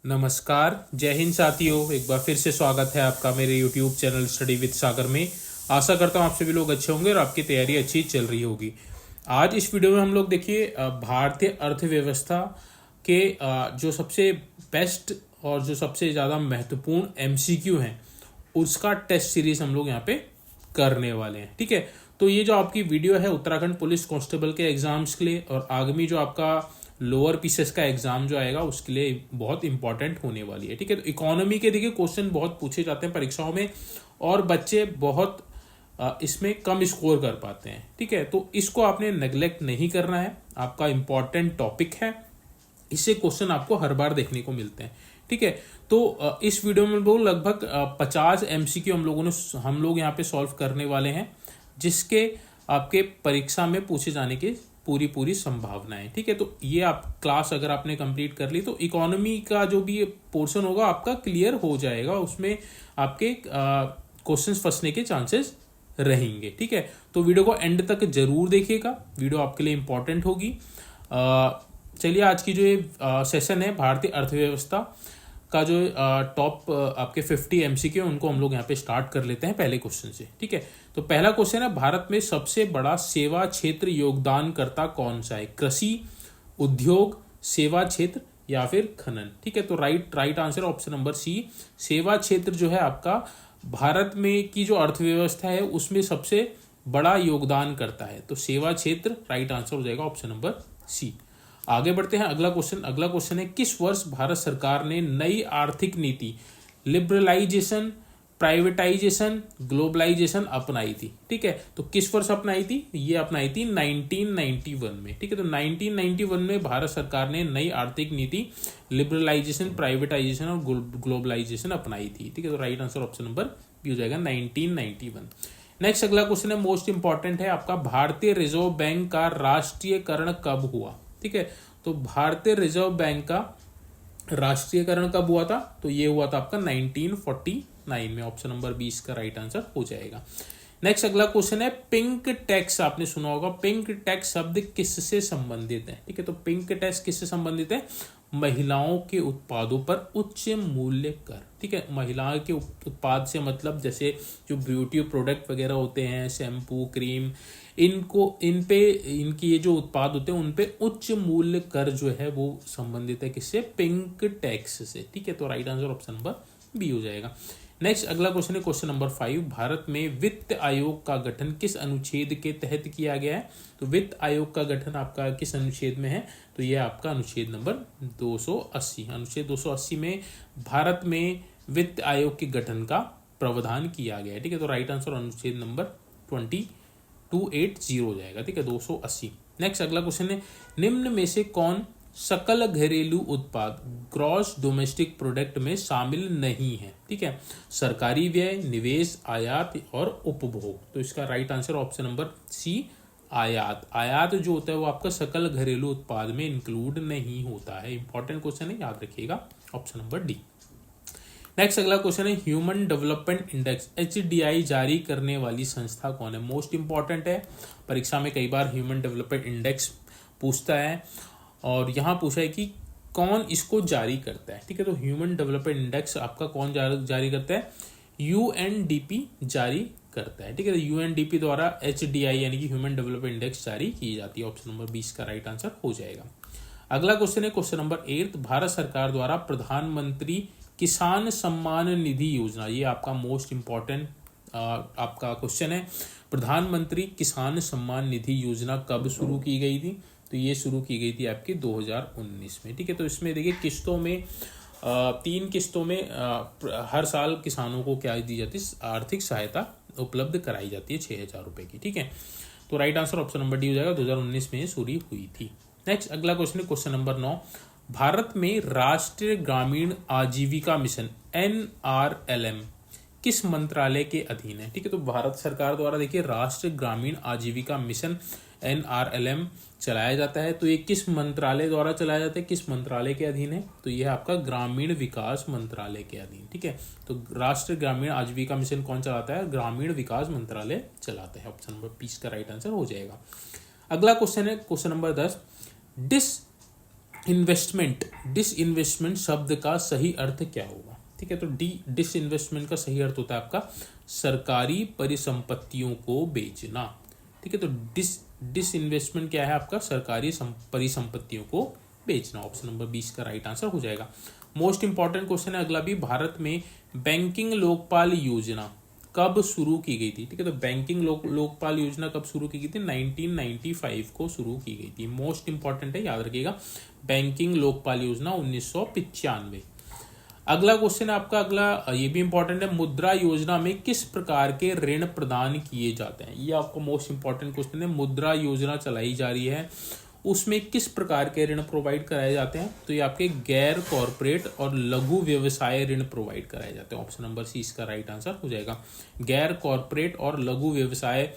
नमस्कार, जय हिंद साथियों। एक बार फिर से स्वागत है आपका मेरे YouTube चैनल स्टडी विद सागर में। आशा करता हूँ आप सभी लोग अच्छे होंगे और आपकी तैयारी अच्छी चल रही होगी। आज इस वीडियो में हम लोग देखिए भारतीय अर्थव्यवस्था के जो सबसे बेस्ट और जो सबसे ज़्यादा महत्वपूर्ण MCQ हैं उसका टेस्ट सीरीज हम लोग यहाँ पे करने वाले हैं। ठीक है, तो ये जो आपकी वीडियो है उत्तराखंड पुलिस कांस्टेबल के एग्जाम्स के लिए और आगामी जो आपका लोअर पीसेस का एग्जाम जो आएगा उसके लिए बहुत इंपॉर्टेंट होने वाली है। ठीक है, तो इकोनॉमी के देखिए क्वेश्चन बहुत पूछे जाते हैं परीक्षाओं में और बच्चे बहुत इसमें कम स्कोर कर पाते हैं। ठीक है, तो इसको आपने नेग्लेक्ट नहीं करना है, आपका इंपॉर्टेंट टॉपिक है, इससे क्वेश्चन आपको हर बार देखने को मिलते हैं। ठीक है, तो इस वीडियो में वो लगभग 50 MCQ हम लोग यहाँ पे सॉल्व करने वाले हैं, जिसके आपके परीक्षा में पूछे जाने की पूरी संभावनाएं। ठीक है, तो ये आप क्लास अगर आपने कंप्लीट कर ली तो इकोनॉमी का जो भी पोर्शन होगा आपका क्लियर हो जाएगा, उसमें आपके क्वेश्चंस फंसने के चांसेस रहेंगे। ठीक है, तो वीडियो को एंड तक जरूर देखिएगा, वीडियो आपके लिए इंपॉर्टेंट होगी। चलिए आज की जो ये सेशन है भारतीय अर्थव्यवस्था का जो टॉप आपके 50 MCQ उनको हम लोग यहाँ पे स्टार्ट कर लेते हैं पहले क्वेश्चन से। ठीक है, तो पहला क्वेश्चन है, भारत में सबसे बड़ा सेवा क्षेत्र योगदानकर्ता कौन सा है? कृषि, उद्योग, सेवा क्षेत्र या फिर खनन? ठीक है, तो right answer option number C, सेवा क्षेत्र जो है आपका भारत में की जो अर्थव्यवस्था है उसमें सबसे बड़ा योगदान करता है, तो सेवा क्षेत्र राइट आंसर हो जाएगा ऑप्शन नंबर सी। आगे बढ़ते हैं, अगला क्वेश्चन है, किस वर्ष भारत सरकार ने नई आर्थिक नीति लिबरलाइजेशन, प्राइवेटाइजेशन, ग्लोबलाइजेशन अपनाई थी? ठीक है, तो किस वर्ष अपनाई थी? ये अपनाई थी 1991 में। ठीक है, तो 1991 में भारत सरकार ने नई आर्थिक नीति लिबरलाइजेशन, प्राइवेटाइजेशन और ग्लोबलाइजेशन अपनाई थी। ठीक है, तो right answer option number B हो जाएगा 1991। नेक्स्ट अगला क्वेश्चन है, मोस्ट इंपॉर्टेंट है आपका, भारतीय रिजर्व बैंक का राष्ट्रीयकरण कब हुआ? ठीक है, तो भारतीय रिजर्व बैंक का राष्ट्रीयकरण कब हुआ था? तो ये हुआ था आपका 1949 में, ऑप्शन नंबर 20 का राइट आंसर हो जाएगा। नेक्स्ट अगला क्वेश्चन है, पिंक टैक्स आपने सुना होगा, पिंक टैक्स शब्द किससे संबंधित है? ठीक है, तो पिंक टैक्स किससे संबंधित है? महिलाओं के उत्पादों पर उच्च मूल्य कर। ठीक है, महिलाओं के उत्पाद से मतलब जैसे जो ब्यूटी प्रोडक्ट वगैरह होते हैं, शैम्पू, क्रीम, इनकी ये जो उत्पाद होते हैं उन पे उच्च मूल्य कर जो है वो संबंधित है किससे? पिंक टैक्स से। ठीक है, तो right answer option number B हो जाएगा। नेक्स्ट अगला क्वेश्चन है क्वेश्चन नंबर 5, भारत में वित्त आयोग का गठन किस अनुच्छेद के तहत किया गया है? तो वित्त आयोग का गठन आपका किस अनुच्छेद में है? तो यह आपका अनुच्छेद नंबर 280, अनुच्छेद 280 में भारत में वित्त आयोग के गठन का प्रावधान किया गया है। ठीक है, तो राइट आंसर अनुच्छेद नंबर 280 हो जाएगा। ठीक है, 280। नेक्स्ट अगला क्वेश्चन है, निम्न में से कौन सकल घरेलू उत्पाद ग्रॉस डोमेस्टिक प्रोडक्ट में शामिल नहीं है? ठीक है, सरकारी व्यय, निवेश, आयात और उपभोग। तो इसका right answer option number C, आयात। आयात जो होता है वो आपका सकल घरेलू उत्पाद में इंक्लूड नहीं होता है। इंपॉर्टेंट क्वेश्चन है, याद रखिएगा, ऑप्शन नंबर डी। नेक्स्ट अगला क्वेश्चन है, ह्यूमन डेवलपमेंट इंडेक्स HDI जारी करने वाली संस्था कौन है? मोस्ट इंपॉर्टेंट है, परीक्षा में कई बार ह्यूमन डेवलपमेंट इंडेक्स पूछता है और यहाँ पूछा है कि कौन इसको जारी करता है। ठीक है, तो ह्यूमन डेवलपमेंट इंडेक्स आपका कौन जारी करता है? UNDP जारी करता है। ठीक है, तो UNDP द्वारा HDI यानी कि ह्यूमन डेवलपमेंट इंडेक्स जारी की जाती है। ऑप्शन नंबर 20 का राइट आंसर हो जाएगा। अगला क्वेश्चन है क्वेश्चन नंबर 8, भारत सरकार द्वारा प्रधानमंत्री किसान सम्मान निधि योजना, ये आपका मोस्ट इंपॉर्टेंट आपका क्वेश्चन है, प्रधानमंत्री किसान सम्मान निधि योजना कब शुरू की गई थी? तो ये शुरू की गई थी आपकी 2019 में। ठीक है, तो इसमें देखिए किस्तों में 3 किस्तों में हर साल किसानों को क्या दी जाती है? आर्थिक सहायता उपलब्ध कराई जाती है 6,000 रुपए की। ठीक है, तो right answer option number D हो जाएगा, 2019 में ये शुरू हुई थी। नेक्स्ट अगला क्वेश्चन है क्वेश्चन नंबर 9, भारत में राष्ट्रीय ग्रामीण आजीविका मिशन NRLM किस मंत्रालय के अधीन है? ठीक है, तो भारत सरकार द्वारा देखिए राष्ट्रीय ग्रामीण आजीविका मिशन NRLM चलाया जाता है, तो ये किस मंत्रालय द्वारा चलाया जाता है, किस मंत्रालय के अधीन है? तो यह आपका ग्रामीण विकास मंत्रालय के अधीन। ठीक है, तो राष्ट्रीय ग्रामीण आजीविका मिशन कौन चलाता है? ग्रामीण विकास मंत्रालय चलाता है। ऑप्शन नंबर 20 का राइट आंसर हो जाएगा। अगला क्वेश्चन है क्वेश्चन नंबर 10, इन्वेस्टमेंट, डिसइन्वेस्टमेंट शब्द का सही अर्थ क्या होगा? ठीक है, तो डिसइन्वेस्टमेंट का सही अर्थ होता है आपका सरकारी परिसंपत्तियों को बेचना। ठीक है, तो डिसइन्वेस्टमेंट क्या है आपका? सरकारी परिसंपत्तियों को बेचना। ऑप्शन नंबर 20 का राइट आंसर हो जाएगा। मोस्ट इंपॉर्टेंट क्वेश्चन है अगला भी, भारत में बैंकिंग लोकपाल योजना कब शुरू की गई थी? ठीक है, तो बैंकिंग लोकपाल योजना कब शुरू की गई थी? 1995 को शुरू की गई थी। मोस्ट इंपॉर्टेंट है, याद रखिएगा, बैंकिंग लोकपाल योजना 1995। अगला क्वेश्चन है आपका, अगला ये भी इंपॉर्टेंट है, मुद्रा योजना में किस प्रकार के ऋण प्रदान किए जाते हैं? ये आपको मोस्ट इंपॉर्टेंट क्वेश्चन है। मुद्रा योजना चलाई जा रही है, उसमें किस प्रकार के ऋण प्रोवाइड कराए जाते हैं? तो ये आपके गैर कॉरपोरेट और लघु व्यवसाय ऋण प्रोवाइड कराए जाते हैं। ऑप्शन नंबर सी इसका राइट आंसर हो जाएगा। गैर कॉरपोरेट और लघु व्यवसाय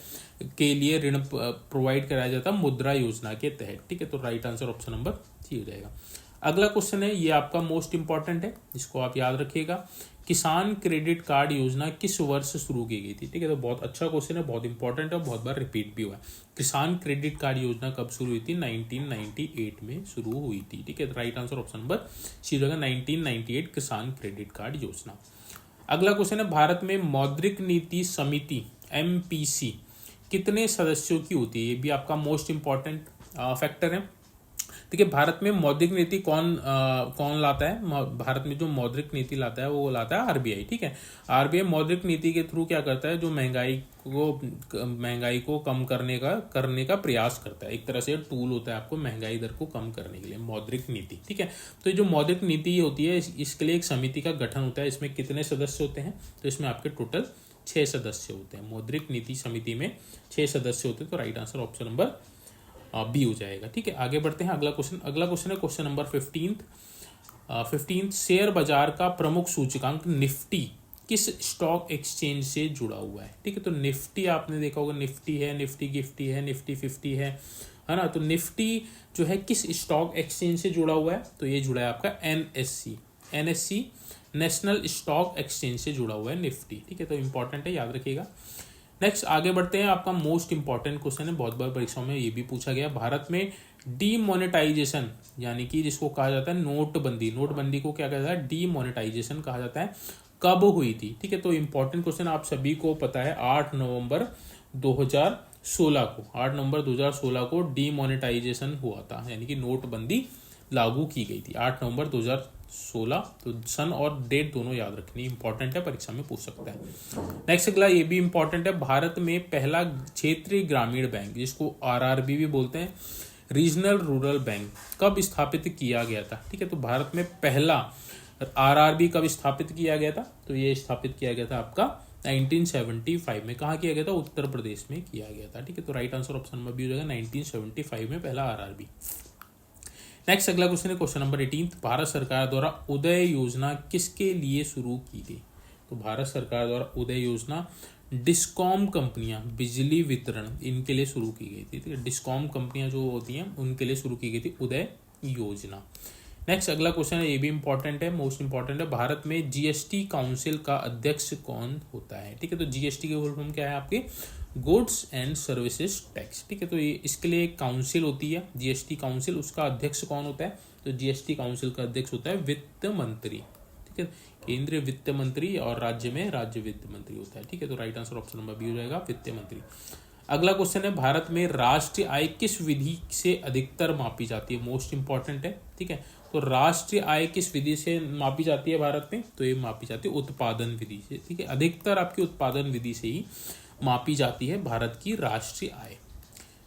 के लिए ऋण प्रोवाइड कराया जाता है मुद्रा योजना के तहत। ठीक है, तो right answer option number C हो जाएगा। अगला क्वेश्चन है, ये आपका मोस्ट इंपॉर्टेंट है, इसको आप याद रखिएगा। किसान क्रेडिट कार्ड योजना किस वर्ष शुरू की गई थी? ठीक है, तो बहुत अच्छा क्वेश्चन है, बहुत इंपॉर्टेंट है, बहुत बार रिपीट भी हुआ है। किसान क्रेडिट कार्ड योजना कब शुरू हुई थी? 1998 में शुरू हुई थी। ठीक है, तो right answer option number C होगा, 1998 किसान क्रेडिट कार्ड योजना। अगला क्वेश्चन है, भारत में मौद्रिक नीति समिति MPC कितने सदस्यों की होती है? ये भी आपका मोस्ट इंपॉर्टेंट फैक्टर है। देखिए, भारत में मौद्रिक नीति कौन लाता है? भारत में जो मौद्रिक नीति लाता है वो लाता है RBI। ठीक है, RBI मौद्रिक नीति के थ्रू क्या करता है? जो महंगाई को कम करने का प्रयास करता है। एक तरह से टूल होता है आपको महंगाई दर को कम करने के लिए, मौद्रिक नीति। ठीक है, तो ये जो मौद्रिक नीति होती है, इसके लिए एक समिति का गठन होता है। इसमें कितने सदस्य होते हैं? तो इसमें आपके टोटल 6 सदस्य होते हैं। मौद्रिक नीति समिति में 6 सदस्य होते हैं। तो right answer option number B हो जाएगा। ठीक है, आगे बढ़ते हैं। अगला क्वेश्चन है क्वेश्चन नंबर 15। शेयर बाजार का प्रमुख सूचकांक निफ्टी किस स्टॉक एक्सचेंज से जुड़ा हुआ है? ठीक है, तो निफ्टी आपने देखा होगा, निफ्टी है, निफ्टी गिफ्टी है, निफ्टी 50 है ना? तो निफ्टी जो है किस स्टॉक एक्सचेंज से जुड़ा हुआ है? तो ये जुड़ा है आपका NSE नेशनल स्टॉक एक्सचेंज से जुड़ा हुआ है निफ्टी। ठीक है, तो इंपॉर्टेंट है, याद रखिएगा। नेक्स्ट आगे बढ़ते हैं। आपका मोस्ट इंपॉर्टेंट क्वेश्चन है, बहुत बार परीक्षाओं में ये भी पूछा गया। भारत में डीमोनेटाइजेशन, यानी कि जिसको कहा जाता है नोटबंदी को क्या कहा जाता है? डीमोनेटाइजेशन कहा जाता है, कब हुई थी? ठीक है, तो इंपॉर्टेंट क्वेश्चन आप सभी को पता है, 8 नवंबर 2016 को डीमोनेटाइजेशन हुआ था, यानी कि नोटबंदी लागू की गई थी 8 नवंबर 2016। तो सन और डेट दोनों याद रखनी इंपॉर्टेंट है, परीक्षा में पूछ सकता है। नेक्स्ट अगला ये भी इंपॉर्टेंट है, भारत में पहला क्षेत्रीय ग्रामीण बैंक, जिसको RRB भी बोलते हैं, रीजनल रूरल बैंक, कब स्थापित किया गया था? ठीक है, तो भारत में पहला RRB कब स्थापित किया गया था? तो ये स्थापित किया गया था आपका 1975 में। कहाँ किया गया था? उत्तर प्रदेश में किया गया था। ठीक है, तो right answer option number B हो जाएगा, 1975 में पहला RRB। नेक्स्ट अगला क्वेश्चन है क्वेश्चन नंबर 18। भारत सरकार द्वारा उदय योजना किसके लिए शुरू की गई? तो भारत सरकार द्वारा उदय योजना डिस्कॉम कंपनियां, बिजली वितरण, इनके लिए शुरू की गई थी। ठीक है, डिस्कॉम कंपनियां जो होती हैं उनके लिए शुरू की गई थी उदय योजना। नेक्स्ट अगला क्वेश्चन है, ये भी इंपॉर्टेंट है, मोस्ट इंपॉर्टेंट है, भारत में GST काउंसिल का अध्यक्ष कौन होता है? ठीक है, तो GST के फुल फॉर्म क्या है आपके? Goods and services tax. ठीक है, तो ये इसके लिए एक काउंसिल होती है GST काउंसिल, उसका अध्यक्ष कौन होता है? तो GST काउंसिल का अध्यक्ष होता है वित्त मंत्री। ठीक है, केंद्रीय वित्त मंत्री, और राज्य में राज्य वित्त मंत्री होता है। ठीक है, तो right answer option number B हो जाएगा, वित्त मंत्री। अगला क्वेश्चन है, भारत में राष्ट्रीय आय किस विधि से अधिकतर मापी जाती है? मोस्ट इंपॉर्टेंट है। ठीक है, तो राष्ट्रीय आय किस विधि से मापी जाती है भारत में? तो ये मापी जाती है उत्पादन विधि से। ठीक है, अधिकतर आपकी उत्पादन विधि से ही मापी जाती है भारत की राष्ट्रीय आय।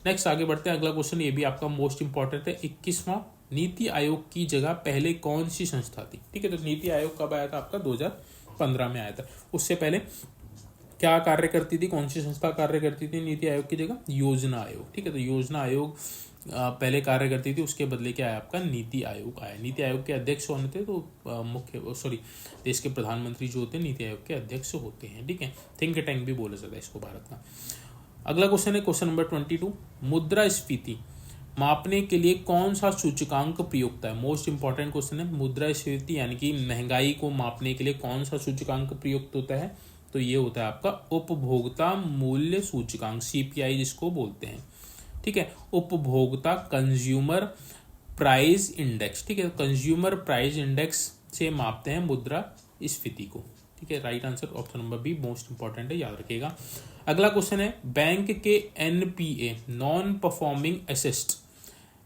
नेक्स्ट आगे बढ़ते हैं। अगला क्वेश्चन ये भी आपका मोस्ट इंपॉर्टेंट है, 21वां, नीति आयोग की जगह पहले कौन सी संस्था थी? ठीक है, तो नीति आयोग कब आया था आपका? 2015 में आया था। उससे पहले क्या कार्य करती थी, कौन सी संस्था कार्य करती थी नीति आयोग की जगह? योजना आयोग। ठीक है, तो योजना आयोग पहले कार्य करती थी, उसके बदले क्या आया आपका? नीति आयोग आया। नीति आयोग के अध्यक्ष कौन होते? तो देश के प्रधानमंत्री जो होते हैं नीति आयोग के अध्यक्ष होते हैं। ठीक है, थिंक टैंक भी बोला जाता है इसको भारत का। अगला क्वेश्चन है क्वेश्चन नंबर 22, मुद्रास्फीति मापने के लिए कौन सा सूचकांक प्रयुक्त है? मोस्ट इंपॉर्टेंट क्वेश्चन है, मुद्रास्फीति यानी कि महंगाई को मापने के लिए कौन सा सूचकांक प्रयुक्त होता है? तो ये होता है आपका उपभोक्ता मूल्य सूचकांक, CPI जिसको बोलते हैं। ठीक है, उपभोक्ता कंज्यूमर प्राइस इंडेक्स, ठीक है, कंज्यूमर प्राइस इंडेक्स से मापते हैं मुद्रास्फीति को, ठीक है। Right answer option number be most important है, याद रखिएगा। अगला क्वेश्चन है बैंक के एनपीए नॉन परफॉर्मिंग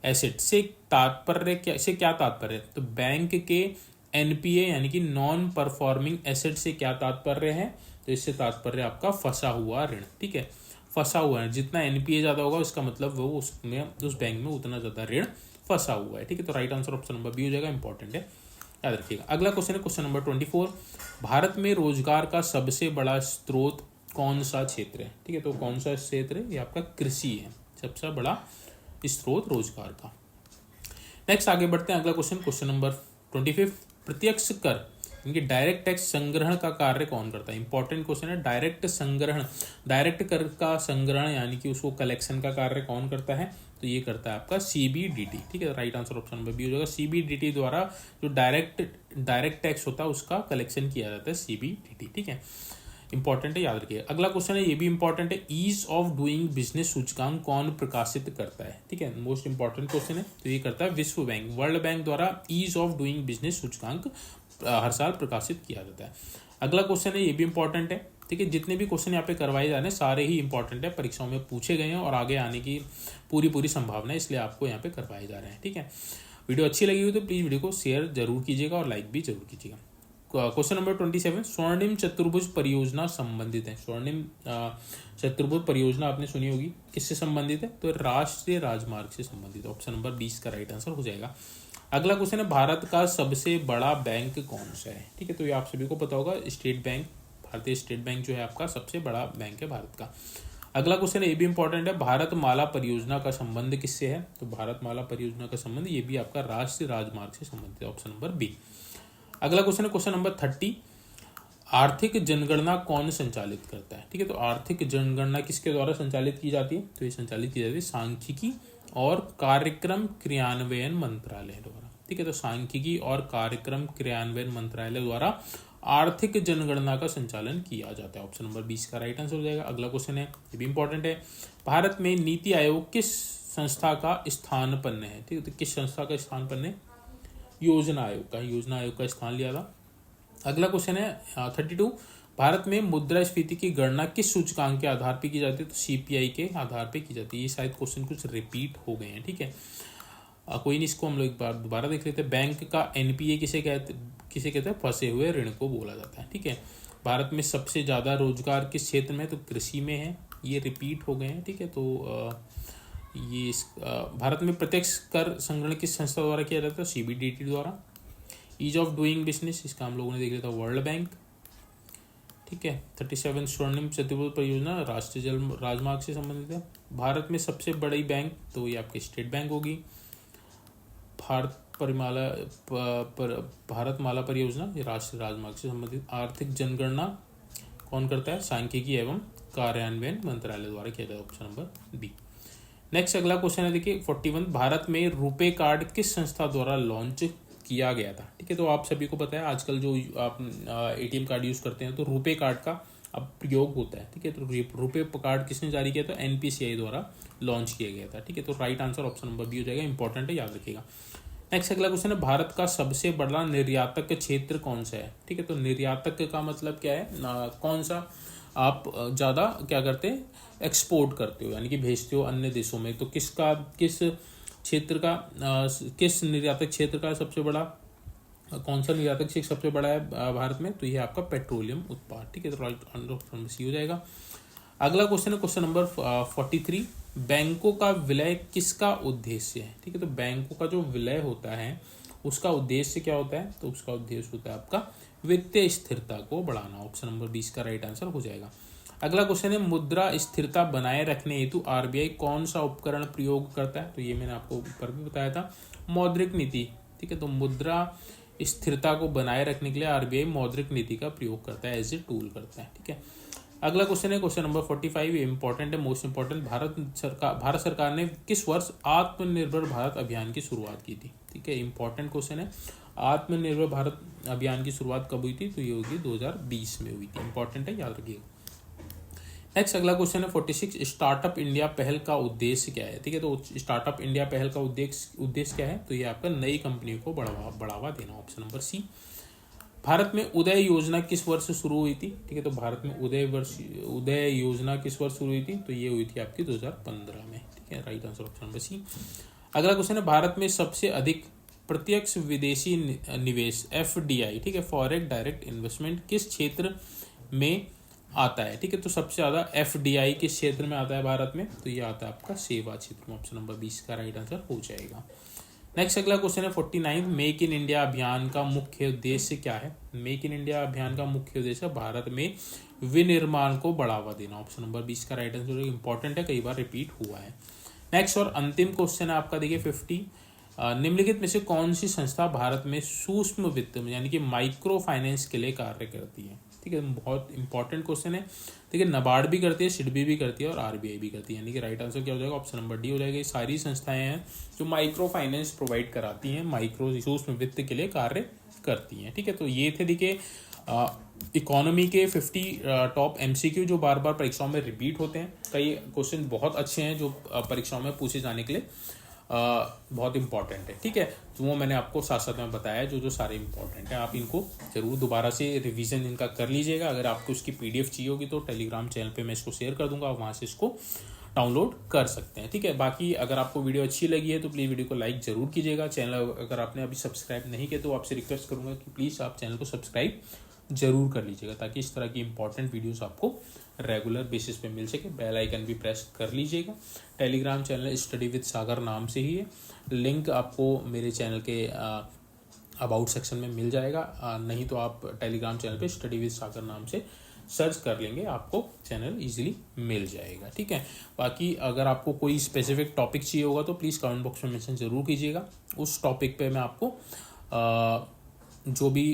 एसेट से तात्पर्य क्या तात्पर्य है? तो बैंक के एनपीए यानी कि नॉन परफॉर्मिंग एसेट से क्या तात्पर्य है? तो इससे तात्पर्य आपका फंसा हुआ ऋण, ठीक है। फंसा हुआ है, जितना एनपीए ज्यादा होगा उसका मतलब वो उसमें उस बैंक में उतना ज्यादा ऋण फंसा हुआ है, ठीक है। तो right answer option number B हो जाएगा, इंपॉर्टेंट है, याद रखिएगा। अगला क्वेश्चन है क्वेश्चन नंबर 24, भारत में रोजगार का सबसे बड़ा स्रोत कौन सा क्षेत्र है? ठीक है, तो कौन सा क्षेत्र है? ये आपका कृषि है, सबसे बड़ा स्रोत रोजगार का। नेक्स्ट आगे बढ़ते हैं, अगला क्वेश्चन नंबर 25, प्रत्यक्ष कर इनके डायरेक्ट टैक्स संग्रहण का कार्य कौन करता है? इंपॉर्टेंट क्वेश्चन है। डायरेक्ट कर का संग्रहण यानी कि उसको कलेक्शन का कार्य कौन करता है? तो ये करता है आपका सीबीडीटी, ठीक है। Right answer option number B हो जाएगा। सीबीडीटी द्वारा जो डायरेक्ट टैक्स होता है उसका कलेक्शन किया जाता है, सीबीडीटी, ठीक है, इंपॉर्टेंट है, याद रखिए। अगला क्वेश्चन है, ये भी इंपॉर्टेंट है, ईज ऑफ डूइंग बिजनेस सूचकांक कौन प्रकाशित करता है? ठीक है, मोस्ट इंपॉर्टेंट क्वेश्चन है। तो ये करता है विश्व बैंक, वर्ल्ड बैंक द्वारा ईज ऑफ डूइंग बिजनेस सूचकांक हर साल प्रकाशित किया जाता है। अगला क्वेश्चन है, ये भी इंपॉर्टेंट है, ठीक है। जितने भी क्वेश्चन यहाँ पे करवाए जा रहे हैं सारे ही इंपॉर्टेंट है, परीक्षाओं में पूछे गए हैं और आगे आने की पूरी संभावना है, इसलिए आपको यहाँ पे करवाए जा रहे हैं, ठीक है। वीडियो अच्छी लगी हुई तो प्लीज़ वीडियो को शेयर जरूर कीजिएगा और लाइक भी जरूर कीजिएगा। क्वेश्चन नंबर 27, स्वर्णिम चतुर्भुज परियोजना संबंधित है। स्वर्णिम चतुर्भुज परियोजना आपने सुनी होगी, किससे संबंधित है? तो राष्ट्रीय राजमार्ग से संबंधित है। ऑप्शन नंबर 20 का राइट आंसर हो जाएगा। अगला क्वेश्चन है, भारत का सबसे बड़ा बैंक कौन सा है? ठीक है, तो ये आप सभी को पता होगा, स्टेट बैंक, भारतीय स्टेट बैंक जो है आपका सबसे बड़ा बैंक है भारत का। अगला क्वेश्चन है, ये भी इंपॉर्टेंट है, भारत माला परियोजना का संबंध किससे है? तो भारत माला परियोजना का संबंध ये भी आपका राष्ट्रीय राजमार्ग से संबंधित है, ऑप्शन नंबर बी। अगला क्वेश्चन है क्वेश्चन नंबर 30, आर्थिक जनगणना कौन संचालित करता है? ठीक है, तो आर्थिक जनगणना किसके द्वारा संचालित की जाती है? तो ये संचालित की जाती है सांख्यिकी और कार्यक्रम क्रियान्वयन मंत्रालय द्वारा, ठीक है। तो सांख्यिकी और कार्यक्रम क्रियान्वयन मंत्रालय द्वारा आर्थिक जनगणना का संचालन किया जाता है, ऑप्शन नंबर 20 का राइट आंसर हो जाएगा। अगला क्वेश्चन है, ये भी इंपॉर्टेंट है, भारत में नीति आयोग किस संस्था का स्थानपन्न है? ठीक है, तो किस संस्था का स्थानपन्न है? योजना आयोग का स्थान लिया था। अगला क्वेश्चन है 32, भारत में मुद्रास्फीति की गणना किस सूचकांक के आधार पर की जाती है? तो सीपीआई के आधार पर की जाती है। ये शायद क्वेश्चन कुछ रिपीट हो गए हैं, ठीक है, कोई नहीं, इसको हम लोग एक बार दोबारा देख लेते हैं। बैंक का एनपीए किसे कहते हैं? फंसे हुए ऋण को बोला जाता है, ठीक है। भारत में सबसे ज़्यादा रोजगार किस क्षेत्र में? तो कृषि में है, ये रिपीट हो गए हैं, ठीक है। तो ये भारत में प्रत्यक्ष कर संग्रहण किस संस्था द्वारा किया जाता है? सीबीडीटी द्वारा। ईज ऑफ डूइंग बिजनेस, इसका हम लोगों ने देख लिया था, वर्ल्ड बैंक, ठीक है। 37, स्वर्णिम चतुर्भुज परियोजना राष्ट्रीय जल राजमार्ग से संबंधित है। भारत में सबसे बड़ी बैंक, तो ये आपकी स्टेट बैंक होगी। भारत माला परियोजना ये राष्ट्रीय राजमार्ग से संबंधित। आर्थिक जनगणना कौन करता है? सांख्यिकी एवं कार्यान्वयन मंत्रालय द्वारा किया जाता है, ऑप्शन नंबर बी। नेक्स्ट अगला क्वेश्चन है, देखिए 41, भारत में रुपे कार्ड किस संस्था द्वारा लॉन्च किया गया था? ठीक है, तो आप सभी को पता है आजकल जो आप एटीएम कार्ड यूज करते हैं तो रुपे कार्ड का अब प्रयोग होता है, ठीक है। तो रुपे कार्ड किसने जारी किया था? एनपीसीआई द्वारा लॉन्च किया गया था, ठीक है। तो right answer option number B हो जाएगा, इंपॉर्टेंट है, याद रखिएगा। नेक्स्ट अगला क्वेश्चन है, भारत का सबसे बड़ा निर्यातक क्षेत्र कौन सा है? ठीक है, तो निर्यातक का मतलब क्या है? कौन सा आप ज़्यादा क्या करते हैं? एक्सपोर्ट करते हो, यानी कि भेजते हो अन्य देशों में। तो किस क्षेत्र का किस निर्यातक क्षेत्र का सबसे बड़ा, कौन सा निर्यातक क्षेत्र सबसे बड़ा है भारत में? तो ये आपका पेट्रोलियम उत्पाद, ठीक है। तो राइट आंसर सी हो जाएगा। अगला क्वेश्चन है क्वेश्चन नंबर 43, बैंकों का विलय किसका उद्देश्य है? ठीक है, तो बैंकों का जो विलय होता है उसका उद्देश्य क्या होता है? तो उसका उद्देश्य होता है आपका वित्तीय स्थिरता को बढ़ाना, ऑप्शन नंबर 20 का राइट आंसर हो जाएगा। अगला क्वेश्चन है, मुद्रा स्थिरता बनाए रखने हेतु आरबीआई कौन सा उपकरण प्रयोग करता है? तो ये मैंने आपको ऊपर भी बताया था, मौद्रिक नीति, ठीक है। तो मुद्रा स्थिरता को बनाए रखने के लिए आरबीआई मौद्रिक नीति का प्रयोग करता है, एज ए टूल करता है, ठीक है। अगला क्वेश्चन है क्वेश्चन नंबर 45, इंपॉर्टेंट है, मोस्ट इंपॉर्टेंट, भारत सरकार ने किस वर्ष आत्मनिर्भर भारत अभियान की शुरुआत की थी? ठीक है, इंपॉर्टेंट क्वेश्चन है, आत्मनिर्भर भारत अभियान की शुरुआत कब हुई थी? तो ये होगी 2020 में हुई थी, इंपॉर्टेंट है, याद रखिएगा। नेक्स्ट अगला क्वेश्चन है 46, स्टार्टअप इंडिया पहल का उद्देश्य क्या है। ठीक है, तो स्टार्टअप इंडिया पहल का उद्देश्य क्या है, तो ये आपका नई कंपनियों को बढ़ावा देना, ऑप्शन नंबर सी। भारत में उदय योजना किस वर्ष शुरू हुई थी। ठीक है, तो भारत में उदय योजना किस वर्ष शुरू हुई थी, तो ये हुई थी आपकी 2015 में। ठीक है, right answer option number C. अगला क्वेश्चन है भारत में सबसे अधिक प्रत्यक्ष विदेशी निवेश FDI, ठीक है, फॉरेन डायरेक्ट इन्वेस्टमेंट, किस क्षेत्र में आता है। ठीक है, तो सबसे ज्यादा FDI किस क्षेत्र में आता है भारत में, तो ये आता है आपका सेवा क्षेत्र में, ऑप्शन नंबर 20 का राइट आंसर हो जाएगा। नेक्स्ट अगला क्वेश्चन है 49, मेक इन इंडिया अभियान का मुख्य उद्देश्य क्या है। मेक इन इंडिया अभियान का मुख्य उद्देश्य भारत में विनिर्माण को बढ़ावा देना, ऑप्शन नंबर 20 का राइट आंसर। इंपॉर्टेंट है, कई बार रिपीट हुआ है। नेक्स्ट और अंतिम क्वेश्चन है आपका, देखिए 50, निम्नलिखित में से कौन सी संस्था भारत में सूक्ष्म वित्त यानी कि माइक्रो फाइनेंस के लिए कार्य करती है। ठीक है, बहुत इंपॉर्टेंट क्वेश्चन है। ठीक है, नाबार्ड भी करती है, सिडबी भी करती है और RBI भी करती है, यानी कि राइट आंसर क्या हो जाएगा, ऑप्शन नंबर डी हो जाएगा। ये सारी संस्थाएं हैं जो माइक्रो फाइनेंस प्रोवाइड कराती हैं, माइक्रो सूक्ष्म वित्त के लिए कार्य करती हैं। ठीक है, तो ये थे देखिए इकोनॉमी के 50 टॉप MCQ जो बार बार परीक्षाओं में रिपीट होते हैं। कई क्वेश्चन बहुत अच्छे हैं जो परीक्षाओं में पूछे जाने के लिए बहुत इंपॉर्टेंट है। ठीक है, तो वो मैंने आपको साथ साथ में बताया जो सारे इंपॉर्टेंट है, आप इनको जरूर दोबारा से रिवीजन इनका कर लीजिएगा। अगर आपको उसकी PDF चाहिए होगी तो टेलीग्राम चैनल पे मैं इसको शेयर कर दूंगा, वहाँ से इसको डाउनलोड कर सकते हैं। ठीक है, बाकी अगर आपको वीडियो अच्छी लगी है तो प्लीज़ वीडियो को लाइक जरूर कीजिएगा। चैनल अगर आपने अभी सब्सक्राइब नहीं किया तो आपसे रिक्वेस्ट करूंगा कि प्लीज़ आप चैनल को सब्सक्राइब जरूर कर लीजिएगा, ताकि इस तरह की इंपॉर्टेंट वीडियोस आपको रेगुलर बेसिस पे मिल सके। बेल आइकन भी प्रेस कर लीजिएगा। टेलीग्राम चैनल स्टडी विद सागर नाम से ही है, लिंक आपको मेरे चैनल के अबाउट सेक्शन में मिल जाएगा, नहीं तो आप टेलीग्राम चैनल पे स्टडी विद सागर नाम से सर्च कर लेंगे, आपको चैनल इजीली मिल जाएगा। ठीक है, बाकी अगर आपको कोई स्पेसिफिक टॉपिक चाहिए होगा तो प्लीज़ कमेंट बॉक्स में मेंशन जरूर कीजिएगा। उस टॉपिक पे मैं आपको जो भी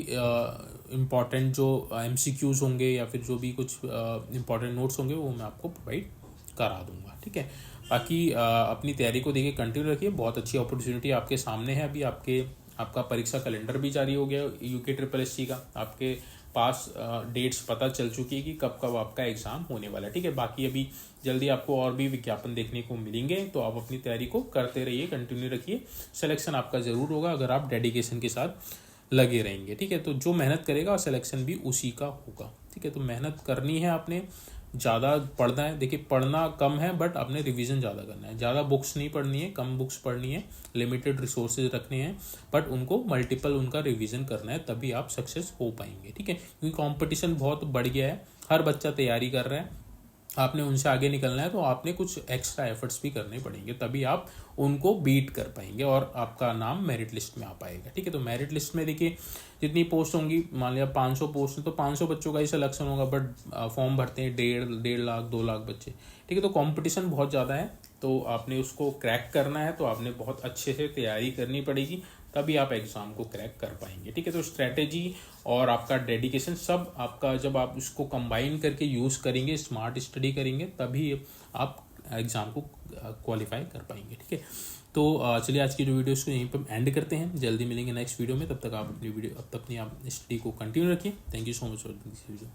इम्पॉर्टेंट जो MCQs होंगे या फिर जो भी कुछ इम्पॉर्टेंट नोट्स होंगे वो मैं आपको प्रोवाइड करा दूंगा। ठीक है, बाकी अपनी तैयारी को देखिए कंटिन्यू रखिए, बहुत अच्छी अपॉर्चुनिटी आपके सामने है। अभी आपका परीक्षा कैलेंडर भी जारी हो गया UK SSC का, आपके पास डेट्स पता चल चुकी है कि कब आपका एग्जाम होने वाला है। ठीक है, बाकी अभी जल्दी आपको और भी विज्ञापन देखने को मिलेंगे, तो आप अपनी तैयारी को करते रहिए, कंटिन्यू रखिए। सिलेक्शन आपका ज़रूर होगा अगर आप डेडिकेशन के साथ लगे रहेंगे। ठीक है, तो जो मेहनत करेगा सिलेक्शन भी उसी का होगा। ठीक है, तो मेहनत करनी है, आपने ज़्यादा पढ़ना है। देखिए पढ़ना कम है बट आपने रिवीजन ज़्यादा करना है। ज़्यादा बुक्स नहीं पढ़नी है, कम बुक्स पढ़नी है, लिमिटेड रिसोर्सेज रखने हैं बट उनको मल्टीपल उनका रिवीजन करना है, तभी आप सक्सेस हो पाएंगे। ठीक है, क्योंकि कंपटीशन बहुत बढ़ गया है, हर बच्चा तैयारी कर रहा है, आपने उनसे आगे निकलना है तो आपने कुछ एक्स्ट्रा एफर्ट्स भी करने पड़ेंगे, तभी आप उनको बीट कर पाएंगे और आपका नाम मेरिट लिस्ट में आ पाएगा। ठीक है, तो मेरिट लिस्ट में देखिए जितनी पोस्ट होंगी, मान लिया 500 पोस्ट है तो 500 बच्चों का ही सिलेक्शन होगा, बट फॉर्म भरते हैं 1.5 लाख 2 लाख बच्चे। ठीक है, तो कंपटीशन बहुत ज़्यादा है, तो आपने उसको क्रैक करना है तो आपने बहुत अच्छे से तैयारी करनी पड़ेगी, तभी आप एग्ज़ाम को क्रैक कर पाएंगे। ठीक है, तो स्ट्रैटेजी और आपका डेडिकेशन सब आपका, जब आप उसको कंबाइन करके यूज़ करेंगे, स्मार्ट स्टडी करेंगे, तभी आप एग्ज़ाम को क्वालिफाई कर पाएंगे। ठीक है, तो चलिए आज की जो वीडियो इसको यहीं पर एंड करते हैं, जल्दी मिलेंगे नेक्स्ट वीडियो में। तब तक आप अपनी आप स्टडी को कंटिन्यू रखिए। Thank you so much for this video.